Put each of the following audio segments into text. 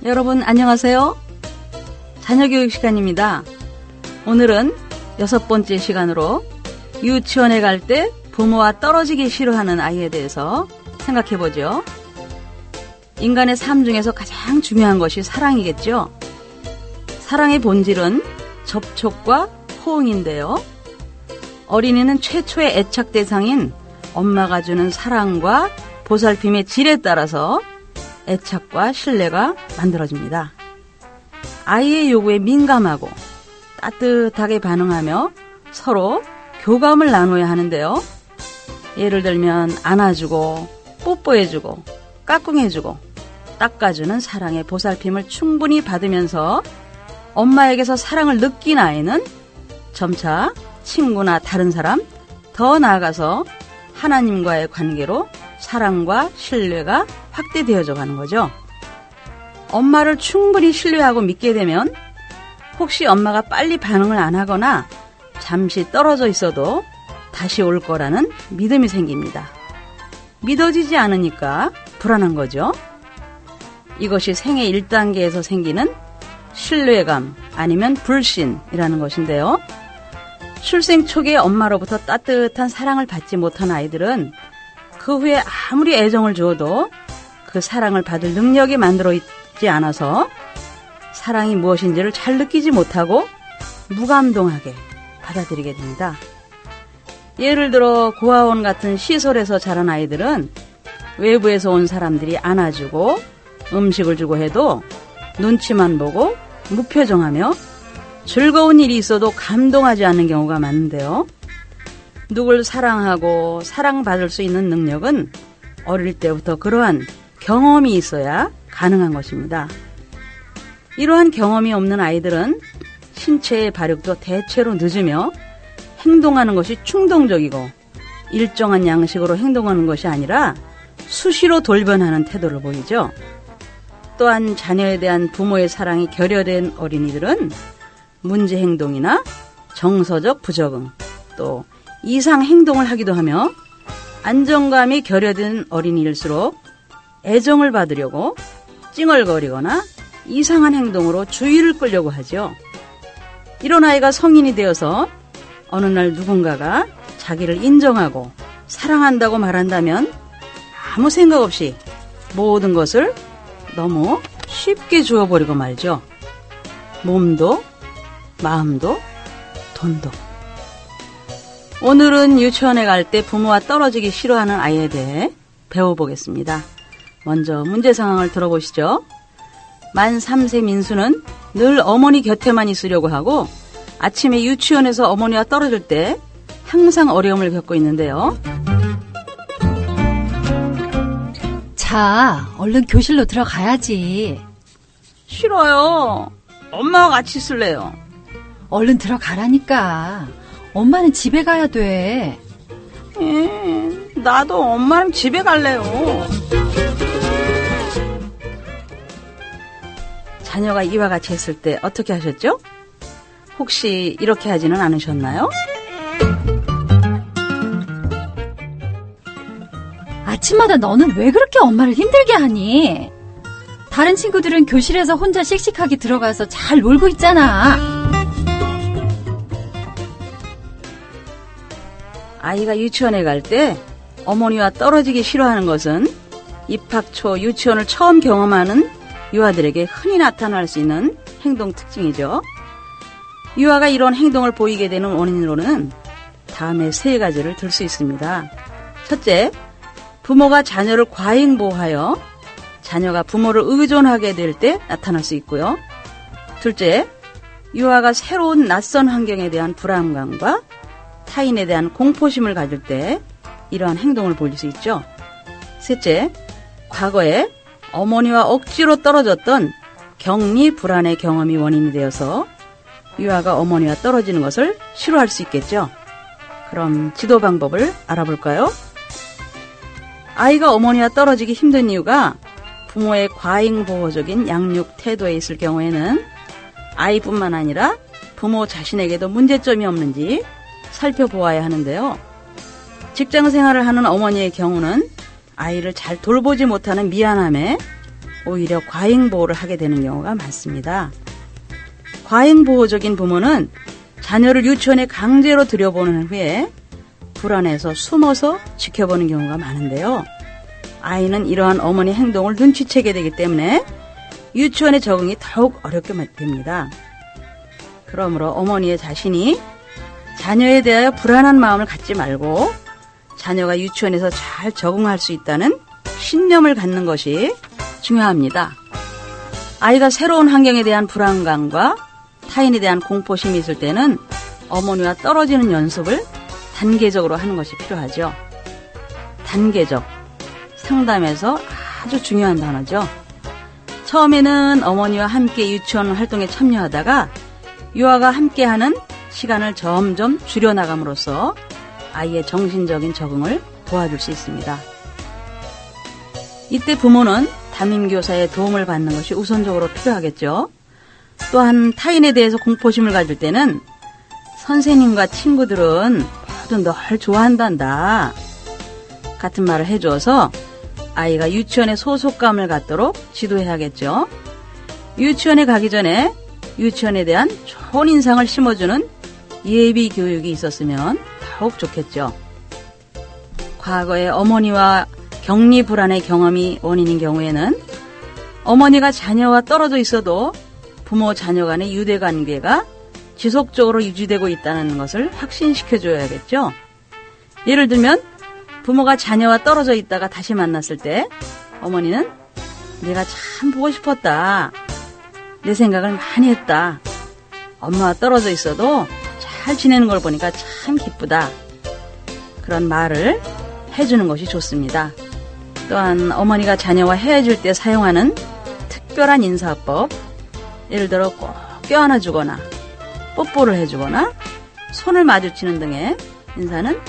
여러분 안녕하세요. 자녀교육 시간입니다. 오늘은 6번째 시간으로 유치원에 갈 때 부모와 떨어지기 싫어하는 아이에 대해서 생각해보죠. 인간의 삶 중에서 가장 중요한 것이 사랑이겠죠. 사랑의 본질은 접촉과 호응인데요. 어린이는 최초의 애착 대상인 엄마가 주는 사랑과 보살핌의 질에 따라서 애착과 신뢰가 만들어집니다. 아이의 요구에 민감하고 따뜻하게 반응하며 서로 교감을 나눠야 하는데요. 예를 들면 안아주고 뽀뽀해주고 까꿍해주고 닦아주는 사랑의 보살핌을 충분히 받으면서 엄마에게서 사랑을 느낀 아이는 점차 친구나 다른 사람, 더 나아가서 하나님과의 관계로 사랑과 신뢰가 확대되어져 가는 거죠. 엄마를 충분히 신뢰하고 믿게 되면 혹시 엄마가 빨리 반응을 안 하거나 잠시 떨어져 있어도 다시 올 거라는 믿음이 생깁니다. 믿어지지 않으니까 불안한 거죠. 이것이 생애 1단계에서 생기는 신뢰감 아니면 불신이라는 것인데요. 출생 초기에 엄마로부터 따뜻한 사랑을 받지 못한 아이들은 그 후에 아무리 애정을 주어도 그 사랑을 받을 능력이 만들어 있지 않아서 사랑이 무엇인지를 잘 느끼지 못하고 무감동하게 받아들이게 됩니다. 예를 들어 고아원 같은 시설에서 자란 아이들은 외부에서 온 사람들이 안아주고 음식을 주고 해도 눈치만 보고 무표정하며 즐거운 일이 있어도 감동하지 않는 경우가 많은데요. 누굴 사랑하고 사랑받을 수 있는 능력은 어릴 때부터 그러한 경험이 있어야 가능한 것입니다. 이러한 경험이 없는 아이들은 신체의 발육도 대체로 늦으며 행동하는 것이 충동적이고 일정한 양식으로 행동하는 것이 아니라 수시로 돌변하는 태도를 보이죠. 또한 자녀에 대한 부모의 사랑이 결여된 어린이들은 문제 행동이나 정서적 부적응, 또 이상 행동을 하기도 하며 안정감이 결여된 어린이일수록 애정을 받으려고 찡얼거리거나 이상한 행동으로 주의를 끌려고 하죠. 이런 아이가 성인이 되어서 어느 날 누군가가 자기를 인정하고 사랑한다고 말한다면 아무 생각 없이 모든 것을 너무 쉽게 주어버리고 말죠. 몸도 마음도 돈도. 오늘은 유치원에 갈 때 부모와 떨어지기 싫어하는 아이에 대해 배워보겠습니다. 먼저 문제 상황을 들어보시죠. 만 3세 민수는 늘 어머니 곁에만 있으려고 하고 아침에 유치원에서 어머니와 떨어질 때 항상 어려움을 겪고 있는데요. 자, 얼른 교실로 들어가야지. 싫어요. 엄마와 같이 있을래요. 얼른 들어가라니까. 엄마는 집에 가야 돼. 나도 엄마랑 집에 갈래요. 자녀가 이와 같이 했을 때 어떻게 하셨죠? 혹시 이렇게 하지는 않으셨나요? 아침마다 너는 왜 그렇게 엄마를 힘들게 하니? 다른 친구들은 교실에서 혼자 씩씩하게 들어가서 잘 놀고 있잖아. 아이가 유치원에 갈 때 어머니와 떨어지기 싫어하는 것은 입학 초 유치원을 처음 경험하는 유아들에게 흔히 나타날 수 있는 행동 특징이죠. 유아가 이런 행동을 보이게 되는 원인으로는 다음에 3가지를 들 수 있습니다. 첫째, 부모가 자녀를 과잉보호하여 자녀가 부모를 의존하게 될 때 나타날 수 있고요. 둘째, 유아가 새로운 낯선 환경에 대한 불안감과 타인에 대한 공포심을 가질 때 이러한 행동을 보일 수 있죠. 셋째, 과거에 어머니와 억지로 떨어졌던 격리 불안의 경험이 원인이 되어서 유아가 어머니와 떨어지는 것을 싫어할 수 있겠죠. 그럼 지도 방법을 알아볼까요? 아이가 어머니와 떨어지기 힘든 이유가 부모의 과잉보호적인 양육 태도에 있을 경우에는 아이뿐만 아니라 부모 자신에게도 문제점이 없는지 살펴보아야 하는데요. 직장 생활을 하는 어머니의 경우는 아이를 잘 돌보지 못하는 미안함에 오히려 과잉보호를 하게 되는 경우가 많습니다. 과잉보호적인 부모는 자녀를 유치원에 강제로 들여보낸 후에 불안해서 숨어서 지켜보는 경우가 많은데요. 아이는 이러한 어머니 행동을 눈치채게 되기 때문에 유치원에 적응이 더욱 어렵게 됩니다. 그러므로 어머니의 자신이 자녀에 대하여 불안한 마음을 갖지 말고 자녀가 유치원에서 잘 적응할 수 있다는 신념을 갖는 것이 중요합니다. 아이가 새로운 환경에 대한 불안감과 타인에 대한 공포심이 있을 때는 어머니와 떨어지는 연습을 단계적으로 하는 것이 필요하죠. 단계적, 상담에서 아주 중요한 단어죠. 처음에는 어머니와 함께 유치원 활동에 참여하다가 유아가 함께하는 시간을 점점 줄여나감으로써 아이의 정신적인 적응을 도와줄 수 있습니다. 이때 부모는 담임교사의 도움을 받는 것이 우선적으로 필요하겠죠. 또한 타인에 대해서 공포심을 가질 때는 선생님과 친구들은 모두 널 좋아한단다 같은 말을 해줘서 아이가 유치원에 소속감을 갖도록 지도해야겠죠. 유치원에 가기 전에 유치원에 대한 좋은 인상을 심어주는 예비 교육이 있었으면 더욱 좋겠죠. 과거에 어머니와 격리 불안의 경험이 원인인 경우에는 어머니가 자녀와 떨어져 있어도 부모 자녀 간의 유대관계가 지속적으로 유지되고 있다는 것을 확신시켜줘야겠죠. 예를 들면 부모가 자녀와 떨어져 있다가 다시 만났을 때 어머니는 내가 참 보고 싶었다. 내 생각을 많이 했다. 엄마와 떨어져 있어도 잘 지내는 걸 보니까 참 기쁘다. 그런 말을 해주는 것이 좋습니다. 또한 어머니가 자녀와 헤어질 때 사용하는 특별한 인사법, 예를 들어 꼭 껴안아주거나 뽀뽀를 해주거나 손을 마주치는 등의 인사는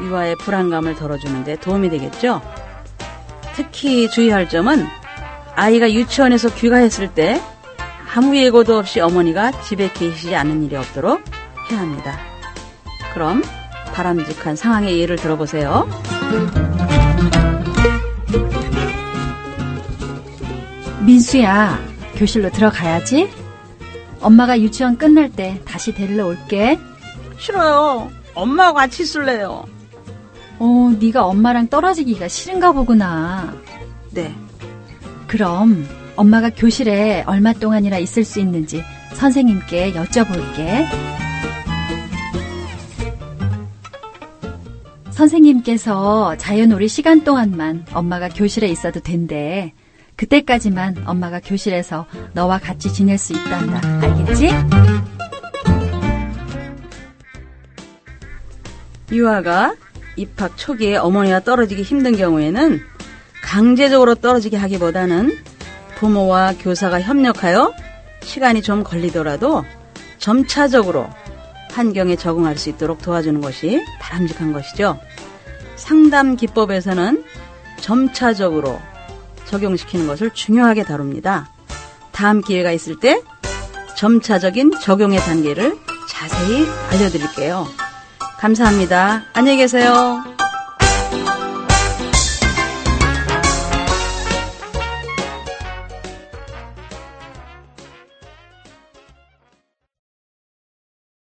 유아의 불안감을 덜어주는 데 도움이 되겠죠. 특히 주의할 점은 아이가 유치원에서 귀가했을 때 아무 예고도 없이 어머니가 집에 계시지 않는 일이 없도록 해야 합니다. 그럼 바람직한 상황의 예를 들어보세요. 민수야, 교실로 들어가야지. 엄마가 유치원 끝날 때 다시 데리러 올게. 싫어요. 엄마하고 같이 있을래요. 네가 엄마랑 떨어지기가 싫은가 보구나. 네. 그럼 엄마가 교실에 얼마 동안이나 있을 수 있는지 선생님께 여쭤볼게. 선생님께서 자유놀이 시간 동안만 엄마가 교실에 있어도 된대. 그때까지만 엄마가 교실에서 너와 같이 지낼 수 있단다. 알겠지? 유아가 입학 초기에 어머니와 떨어지기 힘든 경우에는 강제적으로 떨어지게 하기보다는 부모와 교사가 협력하여 시간이 좀 걸리더라도 점차적으로 환경에 적응할 수 있도록 도와주는 것이 바람직한 것이죠. 상담 기법에서는 점차적으로 적용시키는 것을 중요하게 다룹니다. 다음 기회가 있을 때 점차적인 적용의 단계를 자세히 알려드릴게요. 감사합니다. 안녕히 계세요.